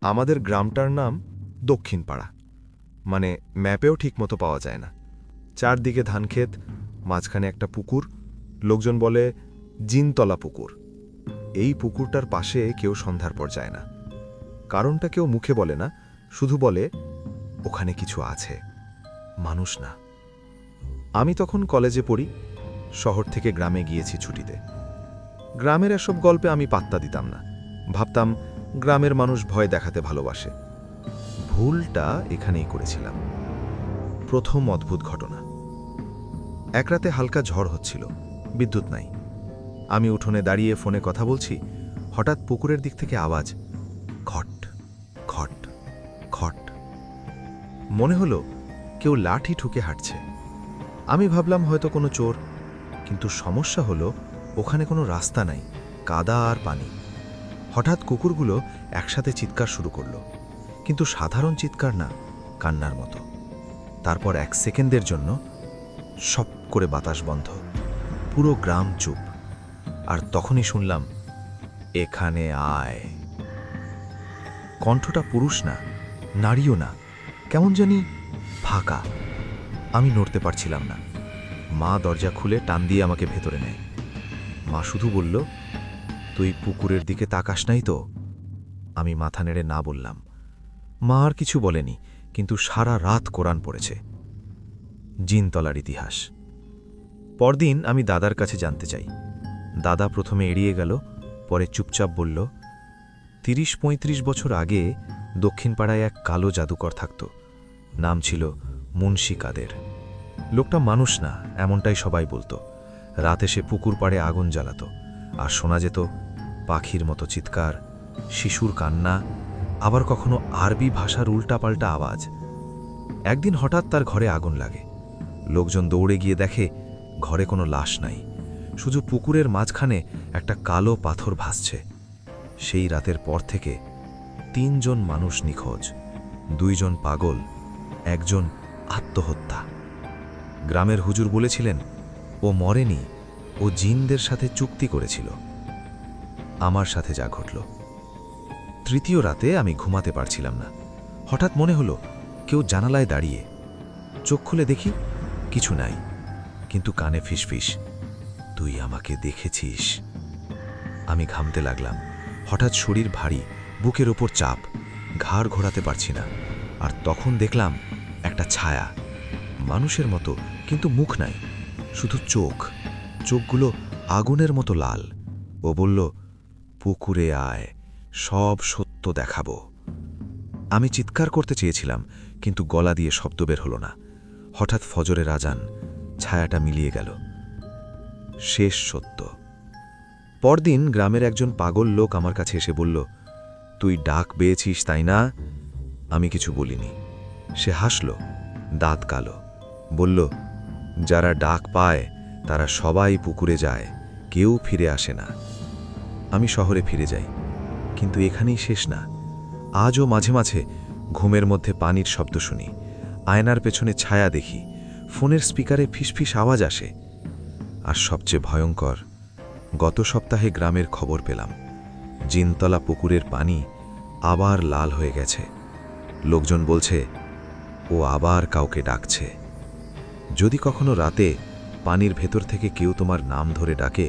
আমাদের গ্রামটার নাম দক্ষিণ পাড়া, মানে ম্যাপেও ঠিকমতো পাওয়া যায় না। চারদিকে ধানক্ষেত, মাঝখানে একটা পুকুর, লোকজন বলে জিনতলা পুকুর। এই পুকুরটার পাশে কেউ সন্ধ্যার পর যায় না। কারণটা কেউ মুখে বলে না, শুধু বলে ওখানে কিছু আছে, মানুষ না। আমি তখন কলেজে পড়ি, শহর থেকে গ্রামে গিয়েছি ছুটিতে। গ্রামের এসব গল্পে আমি পাত্তা দিতাম না, ভাবতাম গ্রামের মানুষ ভয় দেখাতে ভালোবাসে। ভুলটা এখানেই করেছিলাম। প্রথম অদ্ভুত ঘটনা। এক রাতে হালকা ঝড় হচ্ছিল, বিদ্যুৎ নাই। আমি উঠোনে দাঁড়িয়ে ফোনে কথা বলছি, হঠাৎ পুকুরের দিক থেকে আওয়াজ, খট খট খট। মনে হলো কেউ লাঠি ঠুকে হাঁটছে। আমি ভাবলাম হয়তো কোনো চোর, কিন্তু সমস্যা হলো ওখানে কোনো রাস্তা নাই, কাদা আর পানি। হঠাৎ কুকুরগুলো একসাথে চিৎকার শুরু করলো, কিন্তু সাধারণ চিৎকার না, কান্নার মতো। তারপর 1 সেকেন্ডের জন্য সপ করে বাতাস বন্ধ, পুরো গ্রাম চুপ। আর তখনই শুনলাম, এখানে আয়। কণ্ঠটা পুরুষ না, নারীও না, কেমন জানি ফাঁকা। আমি নড়তে পারছিলাম না। মা দরজা খুলে টান দিয়ে আমাকে ভেতরে নেয়। মা শুধু বলল, তুই পুকুরের দিকে তাকাস নাই তো? আমি মাথা নেড়ে না বললাম। মা আর কিছু বলেনি, কিন্তু সারা রাত কোরআন পড়েছে। জিনতলার ইতিহাস। পরদিন আমি দাদার কাছে জানতে চাই। দাদা প্রথমে এড়িয়ে গেল, পরে চুপচাপ বলল, 30-35 বছর আগে দক্ষিণ পাড়ায় এক কালো জাদুকর থাকত। নাম ছিল মুন্সি কাদের। লোকটা মানুষ না, এমনটাই সবাই বলতো। রাতে সে পুকুর পাড়ে আগুন জ্বালাত, আর শোনা যেত পাখির মতো চিৎকার, শিশুর কান্না, আবার কখনো আরবি ভাষার উল্টাপাল্টা আওয়াজ। একদিন হঠাৎ তার ঘরে আগুন লাগে। লোকজন দৌড়ে গিয়ে দেখে ঘরে কোনো লাশ নাই, শুধু পুকুরের মাঝখানে একটা কালো পাথর ভাসছে। সেই রাতের পর থেকে 3 জন মানুষ নিখোঁজ, 2 জন পাগল, 1 জন আত্মহত্যা। গ্রামের হুজুর বলেছিলেন, ও মরেনি, ও জিনদের সাথে চুক্তি করেছিল। আমার সাথে যা ঘটল। তৃতীয় রাতে আমি ঘুমাতে পারছিলাম না। হঠাৎ মনে হলো কেউ জানালায় দাঁড়িয়ে। চোখ খুলে দেখি কিছু নাই, কিন্তু কানে ফিসফিস, তুই আমাকে দেখেছিস। আমি ঘামতে লাগলাম। হঠাৎ শরীর ভারী, বুকের ওপর চাপ, ঘাড় ঘোরাতে পারছি না। আর তখন দেখলাম একটা ছায়া, মানুষের মতো, কিন্তু মুখ নাই, শুধু চোখ। চোখগুলো আগুনের মতো লাল। ও বলল, পুকুরে আয়, সব সত্য দেখাবো। আমি চিৎকার করতে চেয়েছিলাম, কিন্তু গলা দিয়ে শব্দ বের হলো না। হঠাৎ ফজরের আজান, ছায়াটা মিলিয়ে গেল। শেষ সত্য। পরদিন গ্রামের একজন পাগল লোক আমার কাছে এসে বলল, তুই ডাক পেয়েছিস তাই না? আমি কিছু বলিনি। সে হাসল, দাঁত কালো, বলল, যারা ডাক পায় তারা সবাই পুকুরে যায়, কেউ ফিরে আসে না। আমি শহরে ফিরে যাই, কিন্তু এখানেই শেষ না। আজও মাঝে মাঝে ঘুমের মধ্যে পানির শব্দ শুনি, আয়নার পেছনে ছায়া দেখি, ফোনের স্পিকারে ফিসফিস আওয়াজ আসে। আর সবচেয়ে ভয়ঙ্কর, গত সপ্তাহে গ্রামের খবর পেলাম, জিনতলা পুকুরের পানি আবার লাল হয়ে গেছে। লোকজন বলছে, ও আবার কাউকে ডাকছে। যদি কখনো রাতে পানির ভেতর থেকে কেউ তোমার নাম ধরে ডাকে,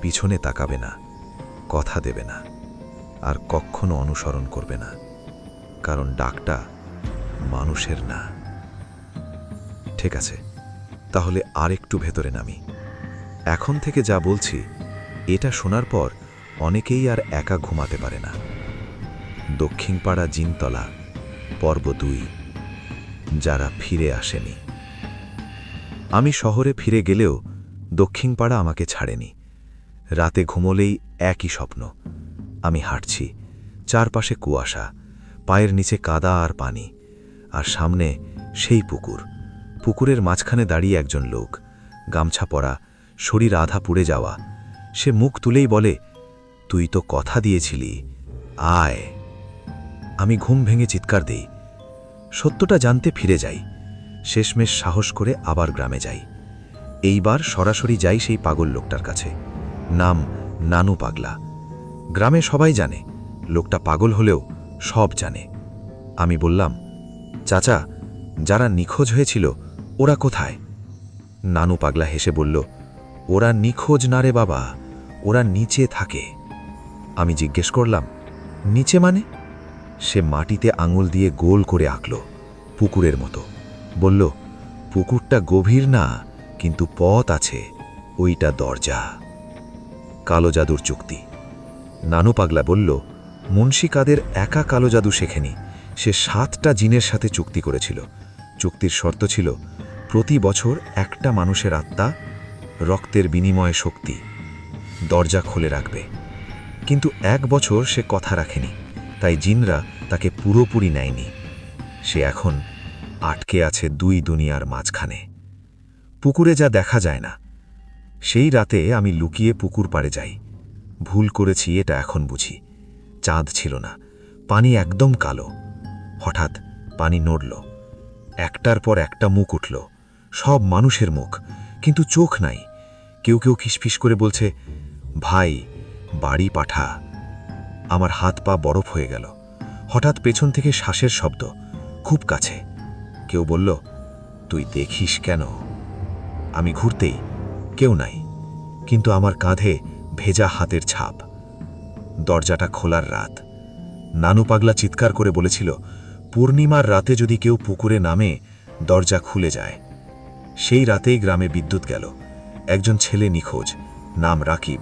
পিছনে তাকাবে না, কথা দেবে না, আর কখনো অনুসরণ করবে না, কারণ ডাকটা মানুষের না। ঠিক আছে, তাহলে আরেকটু ভেতরে নামি। এখন থেকে যা বলছি, এটা শোনার পর অনেকেই আর একা ঘুমাতে পারে না। দক্ষিণ পাড়া জিনতলা, পর্ব 2, যারা ফিরে আসেনি। আমি শহরে ফিরে গেলেও দক্ষিণ পাড়া আমাকে ছাড়েনি। রাতে ঘুমোলেই একই স্বপ্ন। আমি হাঁটছি, চারপাশে কুয়াশা, পায়ের নিচে কাদা আর পানি, আর সামনে সেই পুকুর। পুকুরের মাঝখানে দাঁড়িয়ে একজন লোক, গামছা পরা, শরীর আধা পুড়ে যাওয়া। সে মুখ তুলেই বলে, তুই তো কথা দিয়েছিলি, আয়। আমি ঘুম ভেঙে চিৎকার দেই। সত্যটা জানতে ফিরে যাই। শেষমেশ সাহস করে আবার গ্রামে যাই। এইবার সরাসরি যাই সেই পাগল লোকটার কাছে। নাম নানু পাগলা। গ্রামে সবাই জানে লোকটা পাগল হলেও সব জানে। আমি বললাম, চাচা, যারা নিখোঁজ হয়েছিল ওরা কোথায়? নানু পাগলা হেসে বলল, ওরা নিখোঁজ না রে বাবা, ওরা নিচে থাকে। আমি জিজ্ঞেস করলাম, নিচে মানে? সে মাটিতে আঙুল দিয়ে গোল করে আঁকল, পুকুরের মতো। বলল, পুকুরটা গভীর না, কিন্তু পথ আছে, ওইটা দরজা। কালো জাদুর চুক্তি। নানু পাগলা বলল, মুন্সি কাদের একা কালো জাদু শেখেনি, সে 7টা জিনের সাথে চুক্তি করেছিল। চুক্তির শর্ত ছিল, প্রতি বছর একটা মানুষের আত্মা, রক্তের বিনিময়ে শক্তি, দরজা খুলে রাখবে। কিন্তু 1 বছর সে কথা রাখেনি, তাই জিনরা তাকে পুরোপুরি নেয়নি। সে এখন আটকে আছে 2 দুনিয়ার মাঝখানে। পুকুরে যা দেখা যায় না। সেই রাতে আমি লুকিয়ে পুকুর পাড়ে যাই। ভুল করেছি এটা এখন বুঝি। চাঁদ ছিল না, পানি একদম কালো। হঠাৎ পানি নড়ল, একটার পর একটা মুখ উঠল, সব মানুষের মুখ, কিন্তু চোখ নাই। কেউ কেউ খিসফিস করে বলছে, ভাই, বাড়ি পাঠা। আমার হাত পা বরফ হয়ে গেল। হঠাৎ পেছন থেকে শ্বাসের শব্দ, খুব কাছে। কেউ বলল, তুই দেখিস কেন? আমি ঘুরতেই কেউ নাই, কিন্তু আমার কাঁধে ভেজা হাতের ছাপ। দরজাটা খোলার রাত। নানু পাগলা চিৎকার করে বলেছিল, পূর্ণিমার রাতে যদি কেউ পুকুরে নামে, দরজা খুলে যায়। সেই রাতেই গ্রামে বিদ্যুৎ গেল। একজন ছেলে নিখোঁজ, নাম রাকিব।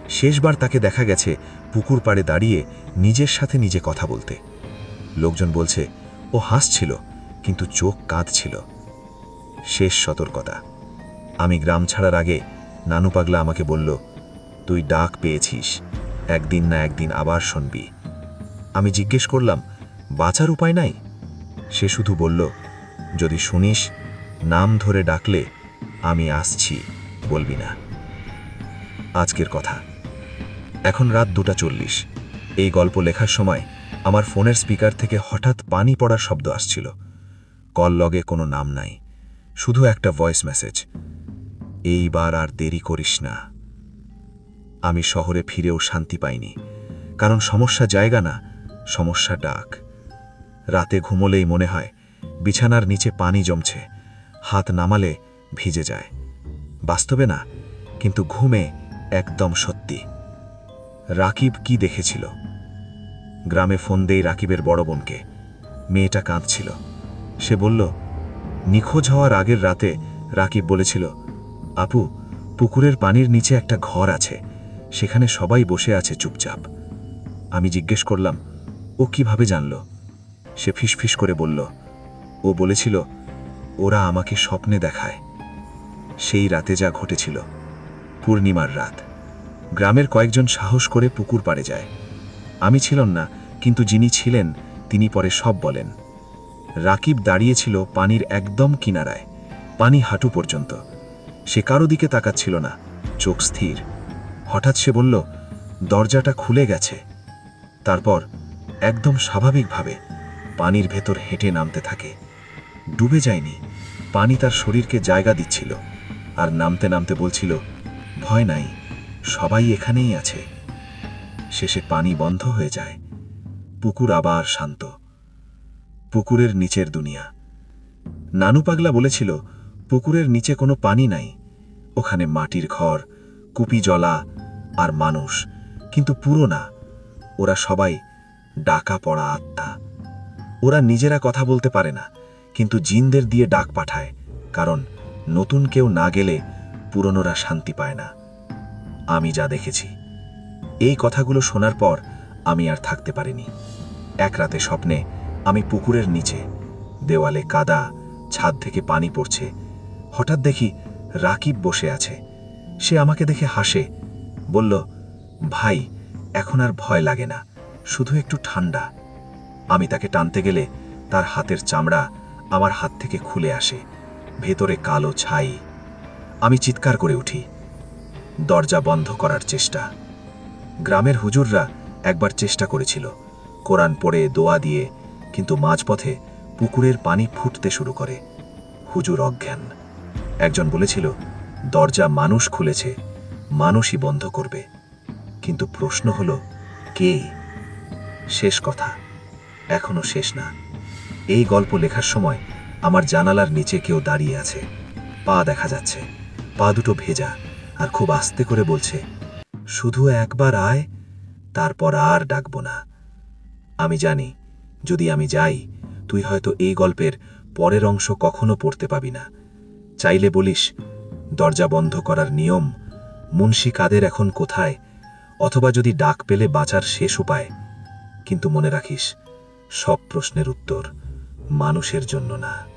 শেষবার তাকে দেখা গেছে পুকুর পাড়ে দাঁড়িয়ে নিজের সাথে নিজে কথা বলতে। লোকজন বলছে, ও হাসছিল, কিন্তু চোখ কাঁদছিল। শেষ সতর্কতা। আমি গ্রাম ছাড়ার আগে নানু পাগলা আমাকে বলল, তুই ডাক পেয়েছিস, একদিন না একদিন আবার শুনবি। আমি জিজ্ঞেস করলাম, বাঁচার উপায় নাই? সে শুধু বলল, যদি শুনিস, নাম ধরে ডাকলে আমি আসছি, বলবি না। আজকের কথা। এখন রাত 2:40। এই গল্প লেখার সময় আমার ফোনের স্পিকার থেকে হঠাৎ পানি পড়ার শব্দ আসছিল। কল লগে কোনো নাম নাই, শুধু একটা ভয়েস মেসেজ, এইবার আর দেরি করিস না। আমি শহরে ফিরেও শান্তি পাইনি, কারণ সমস্যা জায়গা না, সমস্যা ডাক। রাতে ঘুমোলেই মনে হয় বিছানার নিচে পানি জমছে, হাত নামালে ভিজে যায়। বাস্তবে না, কিন্তু ঘুমে একদম সত্যি। রাকিব কি দেখেছিল? গ্রামে ফোন দেই রাকিবের বড় বোনকে। মেয়েটা কাঁদছিল। সে বলল, নিখোঁজ হওয়ার আগের রাতে রাকিব বলেছিল, আপু, পুকুরের পানির নিচে একটা ঘর আছে, সেখানে সবাই বসে আছে চুপচাপ। আমি জিজ্ঞেস করলাম, ও কিভাবে জানল? সে ফিসফিস করে বলল, ও বলেছিল, ওরা আমাকে স্বপ্নে দেখায়। সেই রাতে যা ঘটেছিল, পূর্ণিমার রাত। গ্রামের কয়েকজন সাহস করে পুকুর পাড়ে যায়। আমি ছিলাম না, কিন্তু যিনি ছিলেন তিনি পরে সব বলেন। রাকিব দাঁড়িয়েছিল পানির একদম কিনারায়, পানি হাঁটু পর্যন্ত। সে কারো দিকে তাকাচ্ছিল না, চোখ স্থির। হঠাৎ সে বলল, দরজাটা খুলে গেছে। তারপর একদম স্বাভাবিকভাবে পানির ভেতর হেঁটে নামতে থাকে। ডুবে যায়নি, পানি তার শরীরকে জায়গা দিচ্ছিল, আর নামতে নামতে বলছিল, ভয় নাই, সবাই এখানেই আছে। শেষে পানি বন্ধ হয়ে যায়, পুকুর আবার শান্ত। পুকুরের নিচের দুনিয়া। নানু পাগলা বলেছিল, পুকুরের নিচে কোনো পানি নাই, ওখানে মাটির ঘর, কুপি জলা আর মানুষ, কিন্তু পুরো না। ওরা সবাই ডাকা পড়া আত্মা। ওরা নিজেরা কথা বলতে পারে না, কিন্তু জিনদের দিয়ে ডাক পাঠায়, কারণ নতুন কেউ না গেলে পুরনোরা শান্তি পায় না। আমি যা দেখেছি, এই কথাগুলো শোনার পর আমি আর থাকতে পারিনি। এক রাতে স্বপ্নে আমি পুকুরের নিচে, দেওয়ালে কাদা, ছাদ থেকে পানি পড়ছে। হঠাৎ দেখি রাকিব বসে আছে। সে আমাকে দেখে হাসে, বলল, ভাই, এখন আর ভয় লাগে না, শুধু একটু ঠান্ডা। আমি তাকে টানতে গেলে তার হাতের চামড়া আমার হাত থেকে খুলে আসে, ভেতরে কালো ছাই। আমি চিৎকার করে উঠি। দরজা বন্ধ করার চেষ্টা। গ্রামের হুজুররা একবার চেষ্টা করেছিল, কোরআন পড়ে দোয়া দিয়ে, কিন্তু মাঝপথে পুকুরের পানি ফুটতে শুরু করে। হুজুর অজ্ঞান। একজন বলেছিল, দরজা মানুষ খুলেছে, মানুষই বন্ধ করবে। কিন্তু প্রশ্ন হলো, কে? শেষ কথা, এখনো শেষ না। এই গল্প লেখার সময় আমার জানালার নিচে কেউ দাঁড়িয়ে আছে। পা দেখা যাচ্ছে, পা দুটো ভেজা, আর খুব আস্তে করে বলছে, শুধু একবার আয়, তারপর আর ডাকবো না। আমি জানি, যদি আমি যাই, তুই হয়তো এই গল্পের পরের অংশ কখনো পড়তে পাবি না। চাইলে বলিস, দরজা বন্ধ করার নিয়ম, মুন্সি কাদের এখন কোথায়, অথবা যদি ডাক পেলে বাঁচার শেষ উপায়। কিন্তু মনে রাখিস, সব প্রশ্নের উত্তর মানুষের জন্য না।